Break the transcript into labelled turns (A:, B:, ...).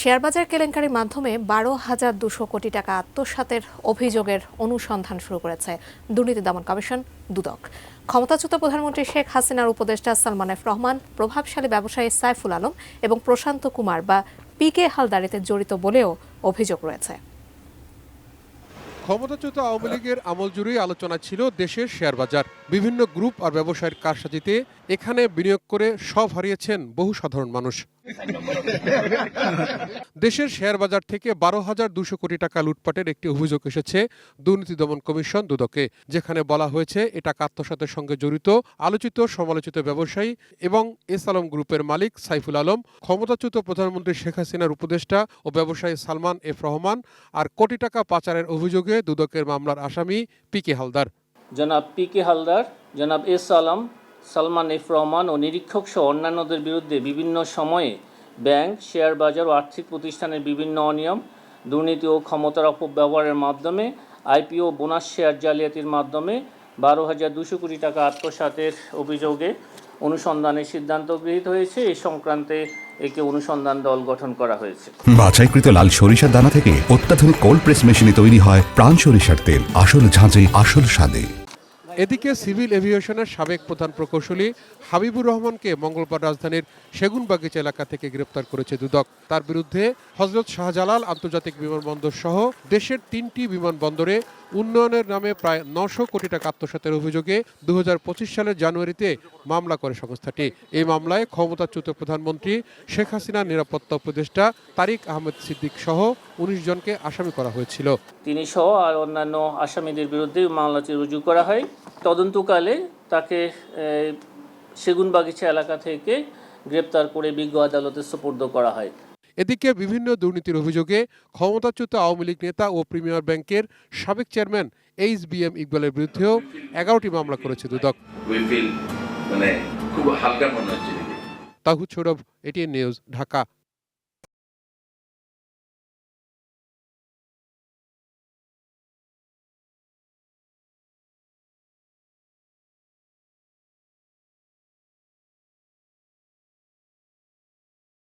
A: শেয়ারবাজার কেলেঙ্কারির মাধ্যমে 12,200 কোটি টাকা আত্মসাতের অভিযোগের অনুসন্ধান শুরু করেছে দুর্নীতি দমন কমিশন দুদক। ক্ষমতাচ্যুত প্রধানমন্ত্রী শেখ হাসিনার উপদেষ্টা সালমান এফ রহমান, প্রভাবশালী ব্যবসায়ী সাইফুল আলম এবং প্রশান্ত কুমার বা পিকে হালদার এতে জড়িত বলেও অভিযোগ রয়েছে।
B: ক্ষমতাচ্যুত আওয়ামী লীগের আমল জুড়েই আলোচনা ছিল দেশের শেয়ার বাজার। বিভিন্ন গ্রুপ আর ব্যবসায়ের কারসাজিতে এখানে বিনিয়োগ করে সব হারিয়েছেন বহু সাধারণ মানুষ। দেশের শেয়ার বাজার থেকে 12,200 কোটি টাকা লুটপাটের একটি অভিযোগ এসেছে দুর্নীতি দমন কমিশন দুদকে, যেখানে বলা হয়েছে এ টাকা আত্মসাতের সঙ্গে জড়িত আলোচিত সমালোচিত ব্যবসায়ী এবং এস আলম গ্রুপের মালিক সাইফুল আলম, ক্ষমতাচ্যুত প্রধানমন্ত্রী শেখ হাসিনার উপদেষ্টা ও ব্যবসায়ী সালমান এফ রহমান আর কোটি টাকা পাচারের অভিযোগে দুদকের মামলার আসামি পিকে হালদার।
C: জনাব পিকে হালদার, জনাব এস আলম, সালমান এফ রহমান ও নিরীক্ষক সহ অন্যান্যদের বিরুদ্ধে বিভিন্ন সময়ে ব্যাংক, শেয়ার বাজার ও আর্থিক প্রতিষ্ঠানের বিভিন্ন অনিয়ম, দুর্নীতি ও ক্ষমতার অপব্যবহারের মাধ্যমে আইপিও বোনাস শেয়ার জালিয়াতির মাধ্যমে 12,200 কোটি টাকা আত্মসাতের অভিযোগে অনুসন্ধানের সিদ্ধান্ত গৃহীত হয়েছে। এই সংক্রান্তে একটি অনুসন্ধান দল গঠন করা হয়েছে।
D: বাছাইকৃত লাল সরিষার দানা থেকে অত্যাধুনিক কোল্ড প্রেস মেশিনে তৈরি হয় প্রাণ সরিষার তেল, আসল ঝাঁঝে আসল স্বাদে।
B: এদিকে সিভিল এভিয়েশনের সাবেক প্রধান প্রকৌশলী হাবিবুর রহমানকে মঙ্গলবার রাজধানীর সেগুনবাগিচা এলাকা থেকে গ্রেপ্তার করেছে দুদক। তার বিরুদ্ধে হযরত শাহজালাল আন্তর্জাতিক বিমানবন্দর সহ দেশের 3টি বিমানবন্দরে উন্নয়নের নামে প্রায় 900 কোটি টাকা আত্মসাতের অভিযোগে 2025 সালের জানুয়ারিতে মামলা করে সংস্থাটি। এই মামলায় ক্ষমতাচ্যুত প্রধানমন্ত্রী শেখ হাসিনার নিরাপত্তা উপদেষ্টা তারিক আহমেদ সিদ্দিক সহ 19 জনকে আসামি করা হয়েছিল।
C: তিনি সহ আর অন্যান্য আসামিদের বিরুদ্ধে মামলাটি রুজু করা হয়। তদন্তকালে তাকে সেগুনবাগিচা এলাকা থেকে গ্রেপ্তার করে বিজ্ঞ আদালতে সোপর্দ করা হয়।
B: এদিকে বিভিন্ন দুর্নীতির অভিযোগে ক্ষমতাচ্যুত আওয়ামী লীগ নেতা ও প্রিমিয়ার ব্যাংকের সাবেক চেয়ারম্যান এইচ.বি.এম. ইকবালের বিরুদ্ধেও 11টি মামলা করেছে দুদক।
E: খুব হালকা মনে হচ্ছে।
B: Towhid Sourav, ATN news, Dhaka.